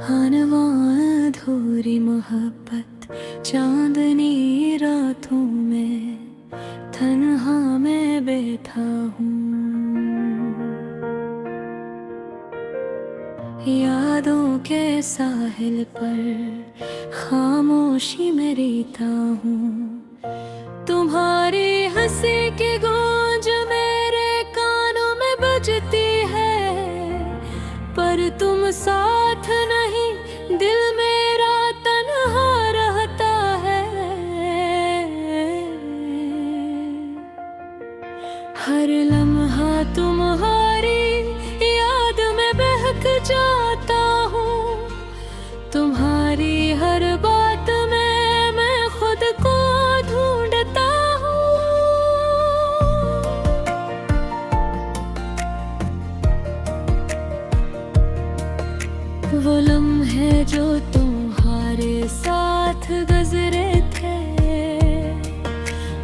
हानवा अधूरी मोहब्बत चांदनी रातों में तन्हा मैं बैठा हूँ। यादों के साहिल पर खामोशी में रीता हूँ। तुम्हारी हंसी की गूंज मेरे कानों में बजती है, पर तुम साथ नहीं, दिल मेरा तन्हा रहता है। हर लम्हा तुम्हारी याद में बहक जाता हूँ। तुम्हारी हर बात में मैं खुद को ढूंढता हूँ। वो लम्हे जो तुम्हारे साथ गुजरे थे,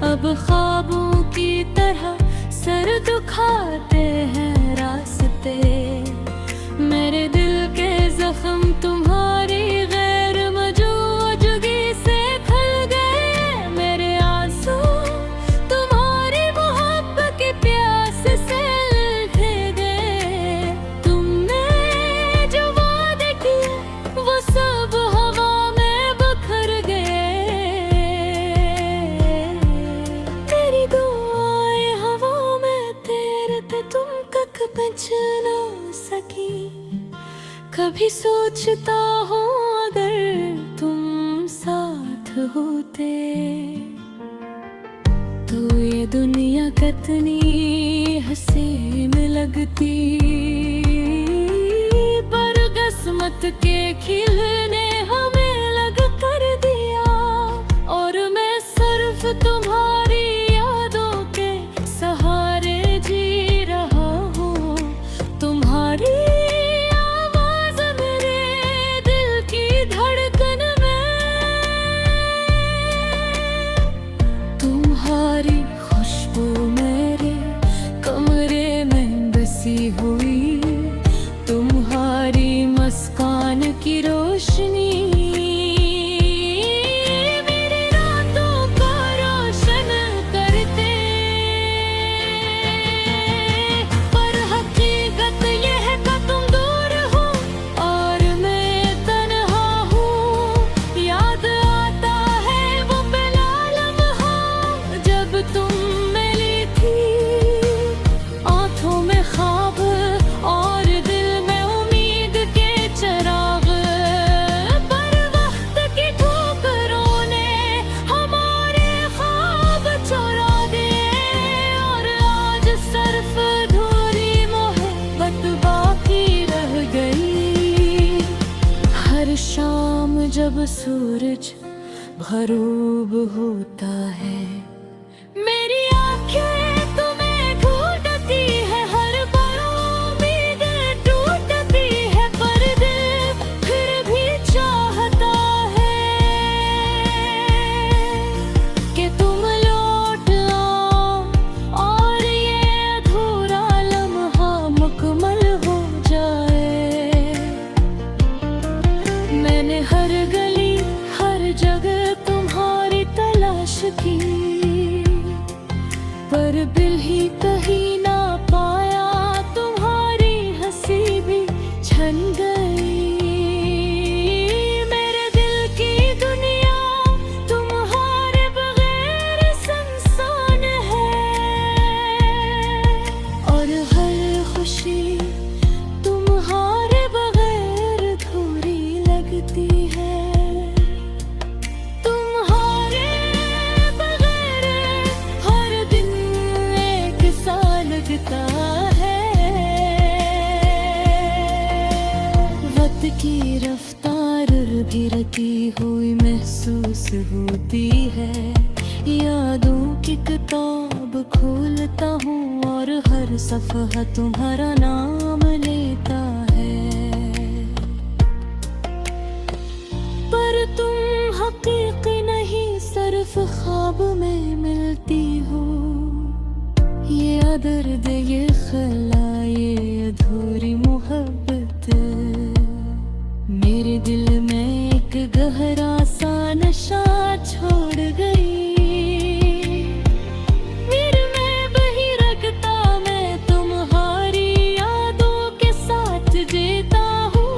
अब ख्वाबों की तरह सर दुखाते हैं रास्ते। मेरे दिल के जख्म तुम्हारी गैर मौजूदगी से खुल गए। मेरे आंसू तुम्हारी मोहब्बत की प्यास से उलझ गए। तुमने जो वादे किए वो सब हवा में बिखर गए। तेरी दुआएं हवा में तैरते तुम तक पहुंच ना सकी। कभी सोचता हूँ अगर तुम साथ होते तो ये दुनिया कितनी हसीन लगती। पर किस्मत के खिलने हमें लग कर दिया, और मैं सिर्फ तुम्हारी यादों के सहारे जी रहा हूँ। तुम्हारी आवाज मेरे दिल की धड़कन में, तुम्हारी खुशबू मेरे कमरे में बसी हुई। तुम्हारी मुस्कान की रोशनी मेरी रातों को रोशन करते। पर हकीकत यह है कि तुम दूर हो और मैं तन्हा हूँ। याद आता है वो पहला लम्हा जब तुम मिली थी। आंखों में ख्वाब और दिल में उम्मीद के चिराग। पर वक्त की ठोकरों ने हमारे ख्वाब चुरा दिए, और आज सिर्फ अधूरी मोहब्बत बाकी रह गई। हर शाम जब सूरज गरूब होता है, मेरी आंखें तुम्हें ढूंढती है। हर पल उम्मीदें टूटती है, पर दिल फिर भी चाहता है कि तुम लौट आओ और ये अधूरा लम्हा मुकम्मल हो जाए। मैंने हर गली हर जगह तुम्हारी तलाश की, पर दिल ही कहीं ना पाया। तुम्हारी हंसी भी छन गई। मेरे दिल की दुनिया तुम्हारे बगैर सुनसान है, और हर खुशी तुम्हारे बगैर अधूरी लगती है। तुम्हारे बगैर हर दिन एक सा लगता है। वक्त की रफ्तार भी रती हुई महसूस होती है। यादों की किताब खोलता हूँ और हर सफ़हा तुम्हारा नाम लेता है। पर तुम हकीकी नहीं, सिर्फ ख्वाब में मिलती हो। ये दर्द ये खला ये अधूरी मोहब्बत मेरे दिल में एक गहरा सा नशा छोड़ गई। फिर मैं बही रखता, मैं तुम्हारी यादों के साथ जीता हूँ।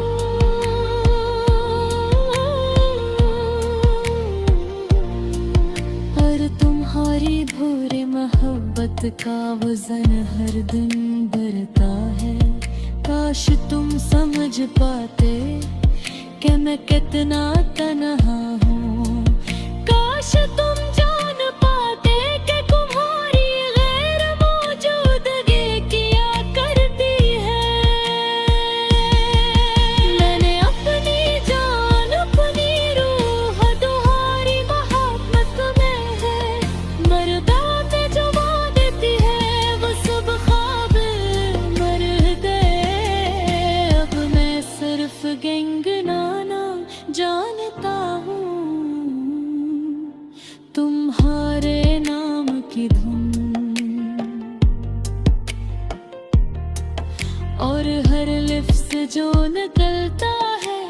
और तुम्हारी भोरे मोहब्बत का वजन हर दिन बढ़ता है। काश तुम समझ पाते कि मैं कितना तन्हा हूँ। काश तुम जान पाते कि तुम्हारी गैर मौजूदगी किया करती है। मैंने अपनी जान अपनी रूह तुम्हारी मोहब्बत में है। मरदा पे जुबा देती है वो सब ख्वाब मर गए। अब मैं सिर्फ गुनगुनाना जानता हूँ, तुम्हारे नाम की धुन। और हर लिफ्ट से जो निकलता है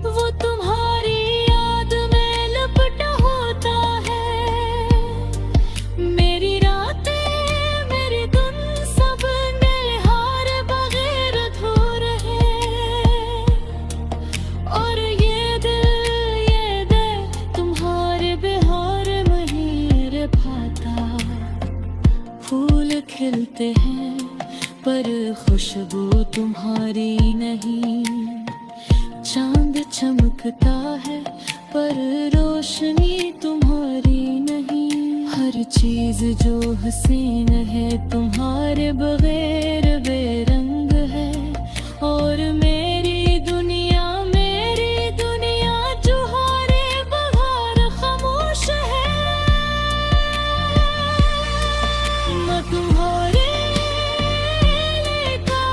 वो तुम्हारी याद में लिपटा होता है। मेरी रातें मेरी धुन सब निहार बगैर अधूरे हैं। और ये दिल तुम्हारे बिहार महीर भाता। फूल खिलते हैं पर खुशबू तुम्हारी नहीं। चांद चमकता है पर रोशनी तुम्हारी नहीं। हर चीज जो हसीन है तुम्हारे बगैर बेरंग है। और मेरी दुनिया तुम्हारे बगैर खामोश है। मैं तुम्हारे का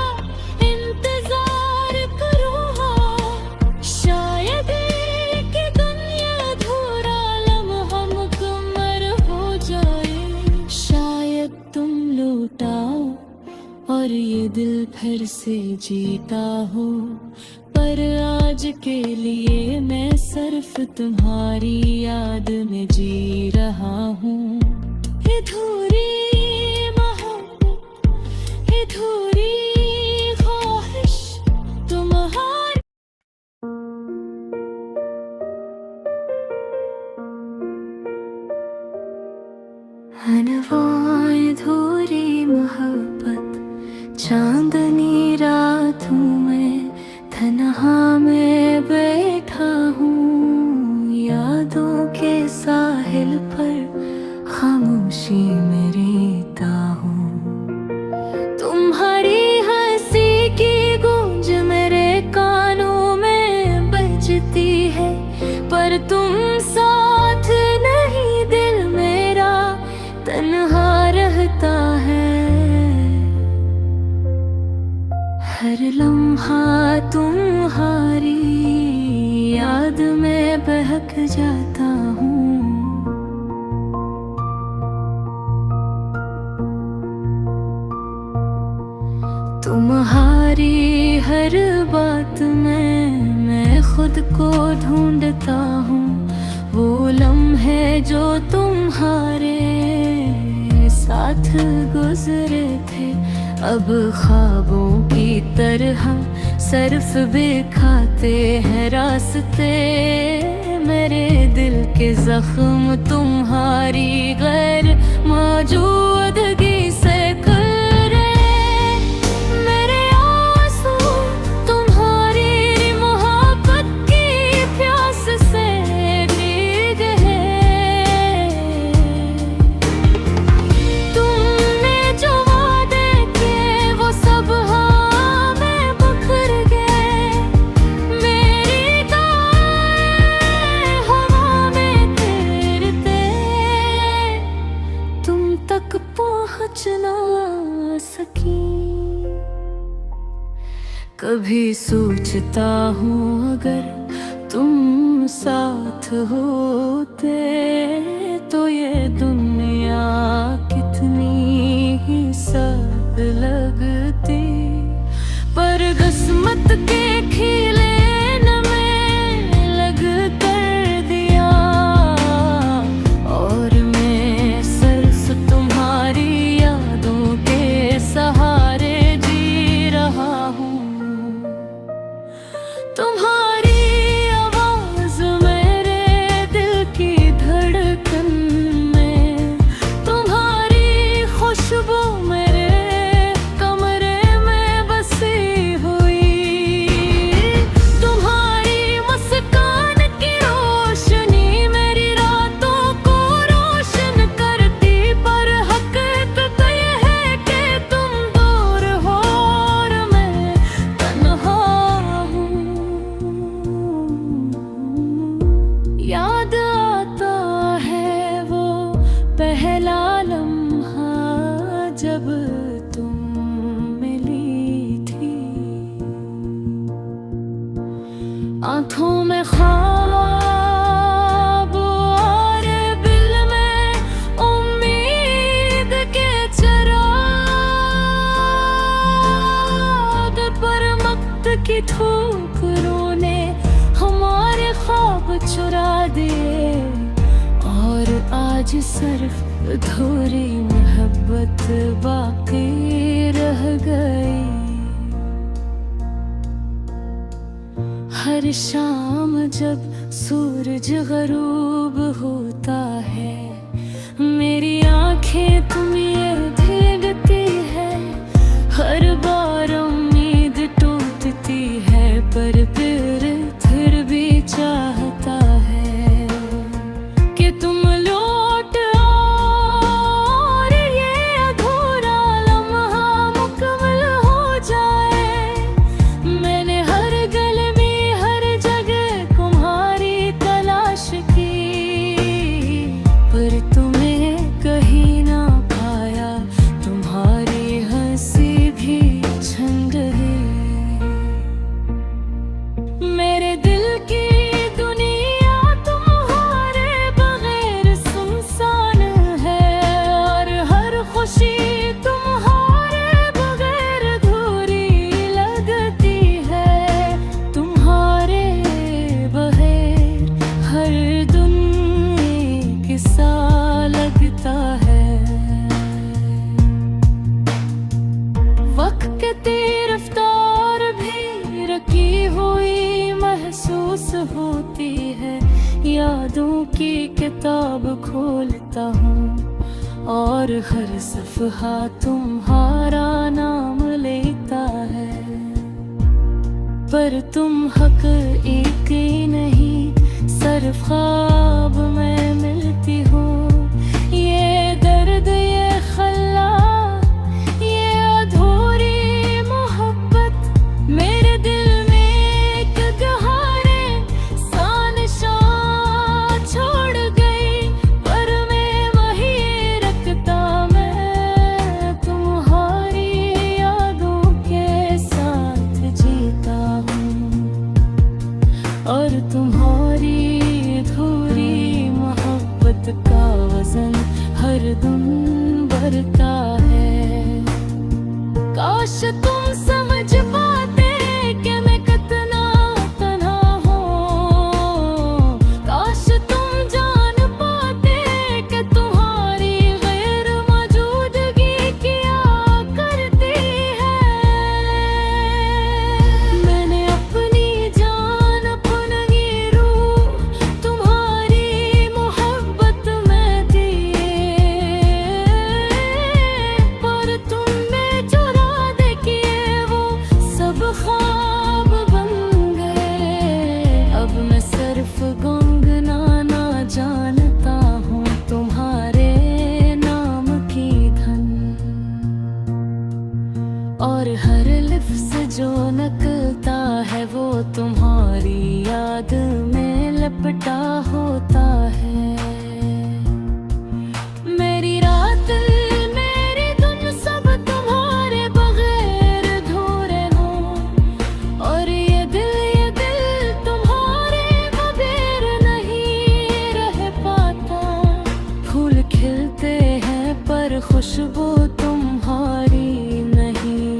इंतजार करूँगा। शायद कि दुनिया अधूरा लम्हा मुकम्मल हो जाए। शायद तुम लौट आओ और ये दिल फिर से जीता हो। पर आज के लिए मैं सिर्फ तुम्हारी याद में जी रहा हूँ। अधूरी मोहब्बत, अधूरी ख्वाहिश तुम्हारी। अधूरी मोहब्बत चांदनी रातों में तन्हा में बैठा हूँ। यादों के साहिल पर खामोशी में रहता हूँ। तुम्हारी हंसी की गूंज मेरे कानों में बजती है। पर तुम साथ नहीं, दिल मेरा तन्हा रहता है। हर लम्हा तुम्हारी याद में बहक जाता हूँ। तुम्हारी हर बात में मैं खुद को ढूंढता हूँ। वो लम्हे जो तुम्हारे साथ गुजरे थे अब ख्वाबों की तरह सरफ बिखाते हैं रास्ते। मेरे दिल के जख्म तुम्हारी गैर मौजूदगी से खुल रहे। मेरे आंसू तुम्हारी मोहब्बत की प्यास से भीग हैं। तुमने जो वादे किए वो सब हाँ में बिखर गए। मेरी गाएं हवा में तैरते तुम तक पहुँच ना सकी। कभी सोचता हूँ अगर तुम साथ होते तो ये दुनिया कितनी ही सरल लगती। पर किस्मत रुत के खिले न में लग कर दिया, और मैं सिर्फ तुम्हारी यादों के सहारे जी रहा हूँ। तुम्हारी आवाज मेरे दिल की धड़कन में, तुम्हारी खुशबू मेरे कमरे में बसी हुई, तुम्हारी मुस्कान की रोशनी मेरी रातों को रोशन करती। पर हकीकत ये है कि तुम दूर हो और मैं तन्हा हूँ। याद आता है वो पहला लम्हा जब तुम मिली थी, आंखों में ख्वाब और दिल में उम्मीद के चिराग, पर वक्त की ठोकरों ने हमारे ख्वाब चुरा दिए, और आज सिर्फ अधूरी मोहब्बत बाकी रह गई। हर शाम जब सूरज गरूब होता है, मेरी आंखें तुम ये भीगती है। हर बार उम्मीद टूटती है, पर फिर भी चाहता है कि तुम लौट आओ और ये अधूरा लम्हा मुकम्मल हो जाए। मैंने हर गली में हर जगह तुम्हारी तलाश की, पर तुम्हें कहीं ना पाया। तुम्हारी हंसी भी छन गई। मेरे दिल की दुनिया तुम्हारे बगैर सुनसान है, और हर खुशी तुम्हारे बगैर अधूरी लगती है। तुम्हारे बगैर हर दिन एक सा लगता है। वक्त की रफ्तार भी रखी हुई महसूस होती है। यादों की किताब खोलता हूँ और हर सफ़हा तुम्हारा नाम लेता है, पर तुम हक एक ही नहीं, सिर्फ ख्वाब में मिलती हो। ये दर्द, ये खल्ला, ये अधूरी मोहब्बत मेरे दिल में एक गहरे सा निशान छोड़ गई, पर मैं वही रखता। मैं तुम्हारी यादों के साथ जीता हूँ, और तुम्हारी अधूरी मोहब्बत का वजन हर दिन बढ़ता है। काश तुम समझ पाते कि मैं कितना तन्हा हूँ, काश तुम जान पाते कि तुम्हारी गैर मौजूदगी क्या करती है। मैंने अपनी जान, अपनी रूह तुम्हारी मोहब्बत में दी, पर तुमने चुरा दे किए वो सब ख्वाब बन गए। अब मैं सिर्फ गुनगुनाना जानता हूँ तुम्हारे नाम की धन, और हर लफ्ज़ जो निकलता है वो तुम्हारी याद में लपटा होता है। मेरी रात, मेरी धुन सब तुम्हारे बगैर अधूरे हो, और ये दिल तुम्हारे बगैर नहीं रह पाता। फूल खिलते हैं पर खुशबू तुम्हारी नहीं,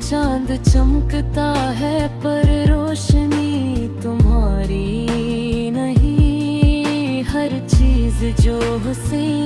चांद चमकता हसीन